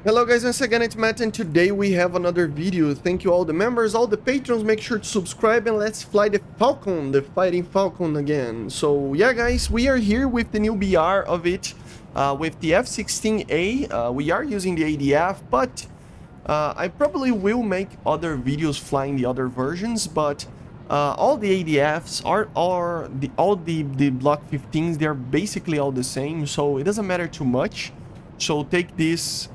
Hello guys, once again it's Matt and today we have another video. Thank you all the members, all the patrons, make sure to subscribe and let's fly the Falcon, the Fighting Falcon again. So yeah guys, we are here with the new BR of it, with the F-16A. We are using the ADF, but I probably will make other videos flying the other versions, but all the ADFs all the Block 15s, they're basically all the same, so it doesn't matter too much. So take this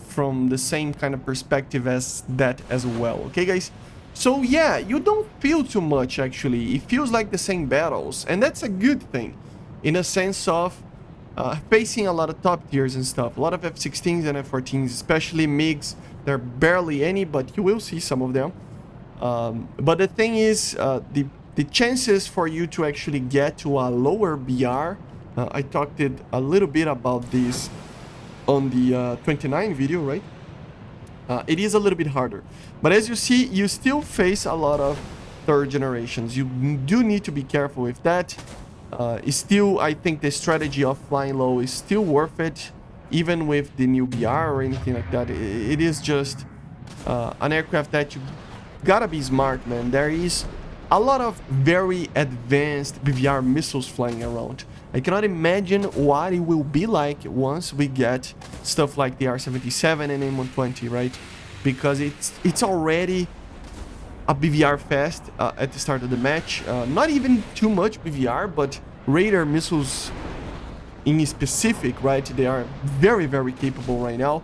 from the same kind of perspective as that as well, okay guys? So yeah, you don't feel too much actually, it feels like the same battles, and that's a good thing, in a sense of facing a lot of top tiers and stuff, a lot of F-16s and F-14s, especially MiGs, there are barely any, but you will see some of them. But the thing is, the chances for you to actually get to a lower BR, I talked a little bit about this on the 29 video, right? It is a little bit harder, but as you see, you still face a lot of third generations. You do need to be careful with that. Still, I think the strategy of flying low is still worth it, even with the new BR or anything like that. It is just an aircraft that you gotta be smart, man. There is a lot of very advanced BVR missiles flying around. I cannot imagine what it will be like once we get stuff like the R-77 and M120, right? Because it's already a BVR fest at the start of the match. Not even too much BVR, but radar missiles in specific, right? They are very, very capable right now.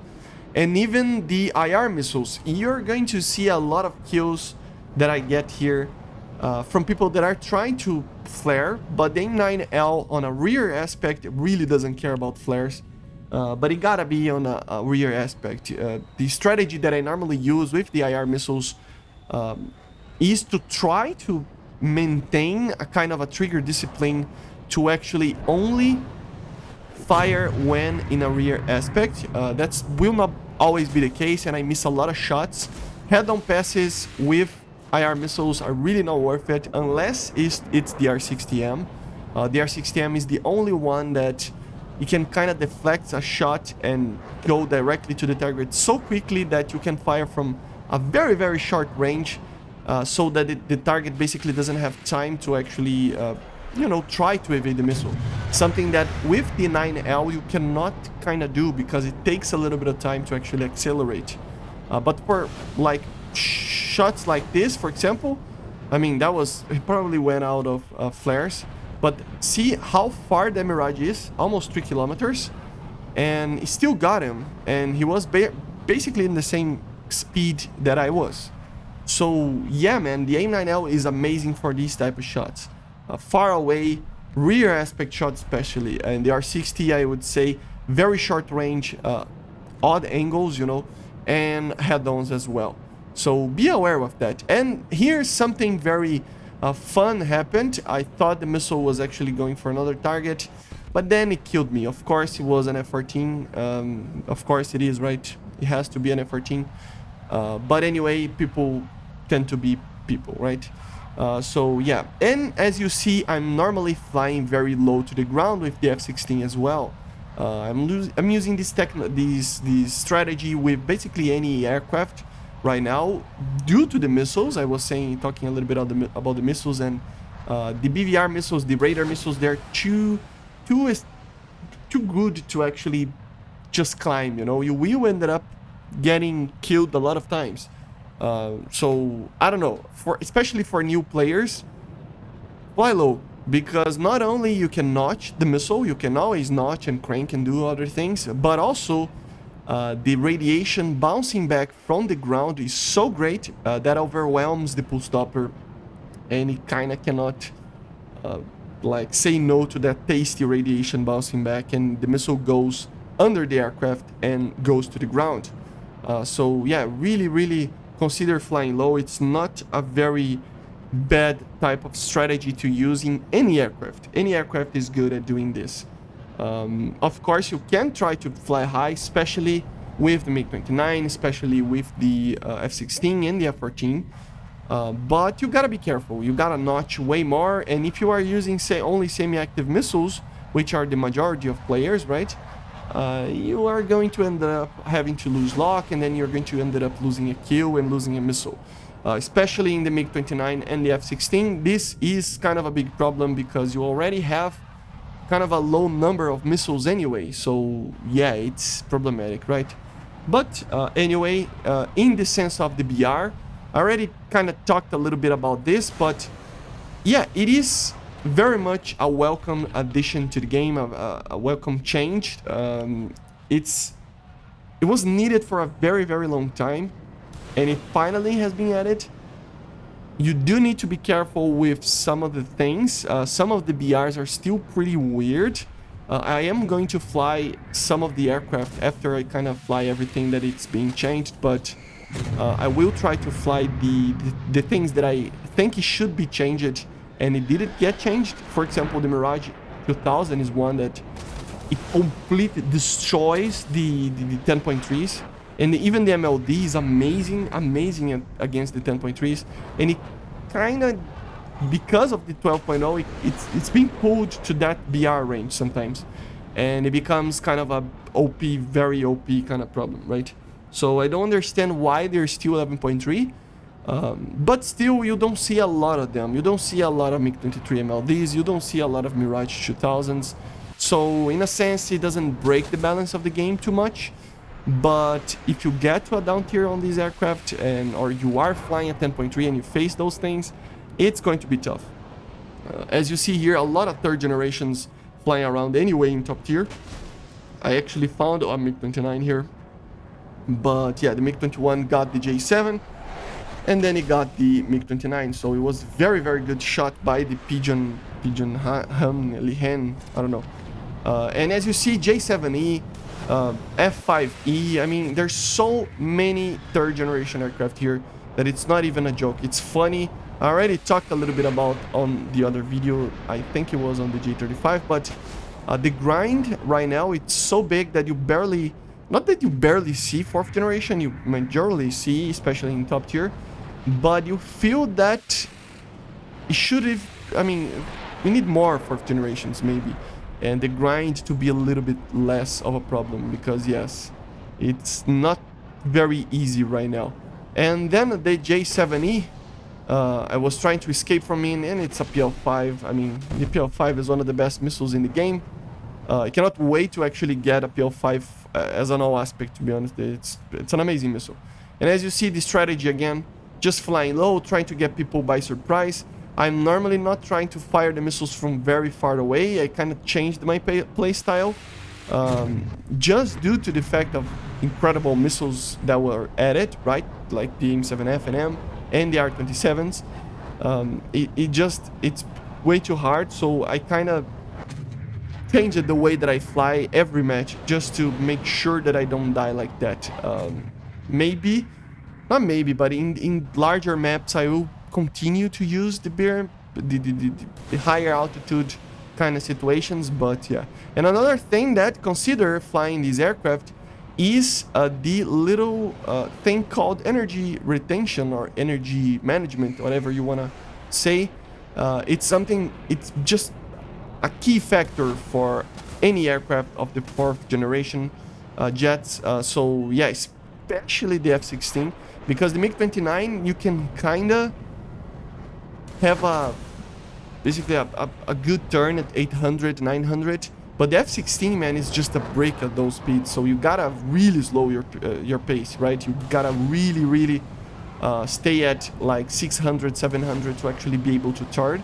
And even the IR missiles, you're going to see a lot of kills that I get here from people that are trying to flare, but the M9L on a rear aspect really doesn't care about flares, but it gotta be on a rear aspect. The strategy that I normally use with the IR missiles is to try to maintain a kind of a trigger discipline to actually only fire when in a rear aspect. That will not always be the case, and I miss a lot of shots. Head-on passes with IR missiles are really not worth it unless it's the R-60M. The R-60M is the only one that you can kind of deflect a shot and go directly to the target so quickly that you can fire from a very, very short range, so that the target basically doesn't have time to actually, try to evade the missile. Something that with the 9L you cannot kind of do because it takes a little bit of time to actually accelerate. But for like shots like this, for example, I mean, he probably went out of flares, but see how far the MatAWG is, almost 3 kilometers, and he still got him, and he was basically in the same speed that I was. So yeah, man, the A9L is amazing for these type of shots, far away, rear aspect shots especially, and the R60, I would say, very short range, odd angles, and head-ons as well. So be aware of that. And here's something very fun happened. I thought the missile was actually going for another target, but then it killed me. Of course, it was an F-14. Of course it is, right? It has to be an F-14. But anyway, people tend to be people, right? So yeah, and as you see, I'm normally flying very low to the ground with the F-16 as well. I'm using this strategy with basically any aircraft right now due to the missiles. I was talking a little bit about the missiles, and the BVR missiles, the radar missiles, they're too good to actually just climb. You will end up getting killed a lot of times. So I don't know, especially for new players, fly low, because not only you can notch the missile, you can always notch and crank and do other things, but also the radiation bouncing back from the ground is so great that overwhelms the pull stopper, and it kind of cannot like say no to that tasty radiation bouncing back, and the missile goes under the aircraft and goes to the ground. So yeah, really consider flying low. It's not a very bad type of strategy to use in any aircraft. Any aircraft is good at doing this. Of course, you can try to fly high, especially with the MiG-29, especially with the F-16 and the F-14. But you gotta be careful. You gotta notch way more. And if you are using, say, only semi-active missiles, which are the majority of players, right? you are going to end up having to lose lock, and then you're going to end up losing a kill and losing a missile. Especially in the MiG-29 and the F-16, this is kind of a big problem because you already have kind of a low number of missiles anyway, so yeah, it's problematic, right? But anyway, in the sense of the BR, I already kind of talked a little bit about this, but yeah, it is very much a welcome addition to the game, a welcome change. It was needed for a very, very long time, and it finally has been added. You do need to be careful with some of the things. Some of the BRs are still pretty weird. I am going to fly some of the aircraft after I kind of fly everything that it's being changed, but I will try to fly the things that I think it should be changed and it didn't get changed. For example, the MatAWG 2000 is one that it completely destroys the 10.3s. And even the MLD is amazing against the 10.3s. And it kind of, because of the 12.0, it's being pulled to that BR range sometimes. And it becomes kind of a OP, very OP kind of problem, right? So I don't understand why there's still 11.3. But still, you don't see a lot of them. You don't see a lot of MiG-23 MLDs. You don't see a lot of MatAWG 2000s. So in a sense, it doesn't break the balance of the game too much. But if you get to a down tier on these aircraft, or you are flying at 10.3 and you face those things, it's going to be tough. As you see here, a lot of third generations flying around anyway in top tier. I actually found a MiG-29 here. But yeah, the MiG-21 got the J7, and then it got the MiG-29. So it was very, very good shot by the Pigeon Lihen, I don't know. And as you see, J7E, F5E, I mean, there's so many third generation aircraft here that it's not even a joke. It's funny. I already talked a little bit about on the other video, I think it was on the J35, but the grind right now, it's so big that you barely, not that you barely see fourth generation, you majorly see, especially in top tier, but you feel that it should have, I mean, we need more fourth generations maybe. And the grind to be a little bit less of a problem, because yes, it's not very easy right now. And then the J7E, I was trying to escape from it, and it's a PL5. I mean, the PL5 is one of the best missiles in the game. I cannot wait to actually get a PL5 as an all aspect, to be honest. It's an amazing missile. And as you see, the strategy again, just flying low, trying to get people by surprise. I'm normally not trying to fire the missiles from very far away. I kind of changed my play style just due to the fact of incredible missiles that were added, right? Like the M7F and M and the R27s. It's way too hard, so I kind of changed the way that I fly every match just to make sure that I don't die like that. Maybe, not maybe, but in larger maps I will continue to use the higher altitude kind of situations, but yeah. And another thing that consider flying these aircraft is the little thing called energy retention or energy management, whatever you want to say. It's something, it's just a key factor for any aircraft of the fourth generation jets. So yeah, especially the F-16, because the MiG-29 you can kind of have basically a good turn at 800, 900, but the F-16, man, is just a break at those speeds, so you gotta really slow your pace, right? You gotta really stay at like 600, 700 to actually be able to turn.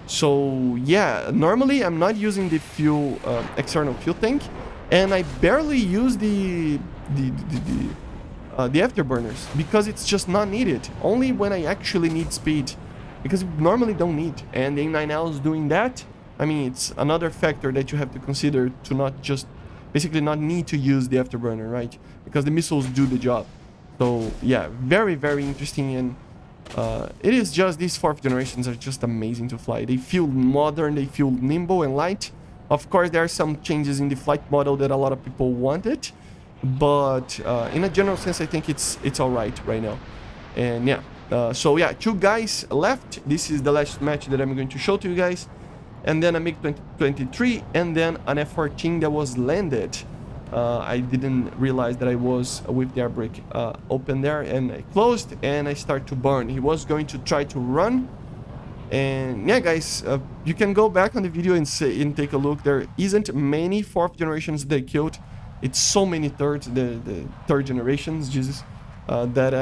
So yeah, normally I'm not using the fuel external fuel tank, and I barely use the afterburners because it's just not needed. Only when I actually need speed, because we normally don't need. And the A9L is doing that. I mean, it's another factor that you have to consider to not just basically not need to use the afterburner, right? Because the missiles do the job. So yeah, very interesting. And it is just, these fourth generations are just amazing to fly. They feel modern, they feel nimble and light. Of course, there are some changes in the flight model that a lot of people wanted, but in a general sense, I think it's all right now. And yeah. So yeah, 2 guys left. This is the last match that I'm going to show to you guys. And then a MiG-23 and then an F-14 that was landed. I didn't realize that I was with the air brake open there, and I closed and I start to burn. He was going to try to run. And yeah, guys, you can go back on the video and take a look. There isn't many fourth generations they killed. It's so many the third generations, Jesus, that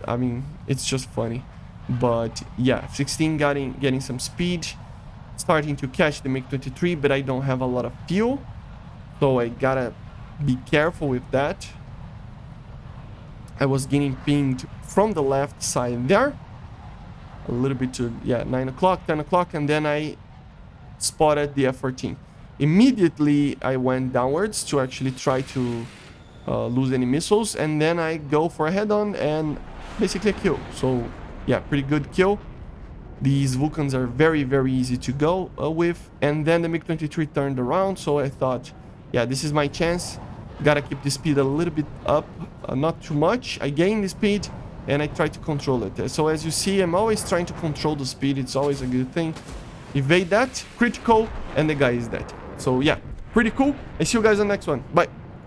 I mean, it's just funny. But yeah, F-16 getting some speed, starting to catch the MiG-23, but I don't have a lot of fuel, so I gotta be careful with that. I was getting pinged from the left side there, a little bit to, yeah, 9 o'clock, 10 o'clock, and then I spotted the F-14. Immediately, I went downwards to actually try to lose any missiles, and then I go for a head-on and basically a kill. So, yeah, pretty good kill. These Vulcans are very, very easy to go with. And then the MiG-23 turned around, so I thought, yeah, this is my chance. Gotta keep the speed a little bit up, not too much. I gained the speed, and I try to control it. So as you see, I'm always trying to control the speed. It's always a good thing. Evade that, critical, and the guy is dead. So yeah, pretty cool. I see you guys on the next one. Bye.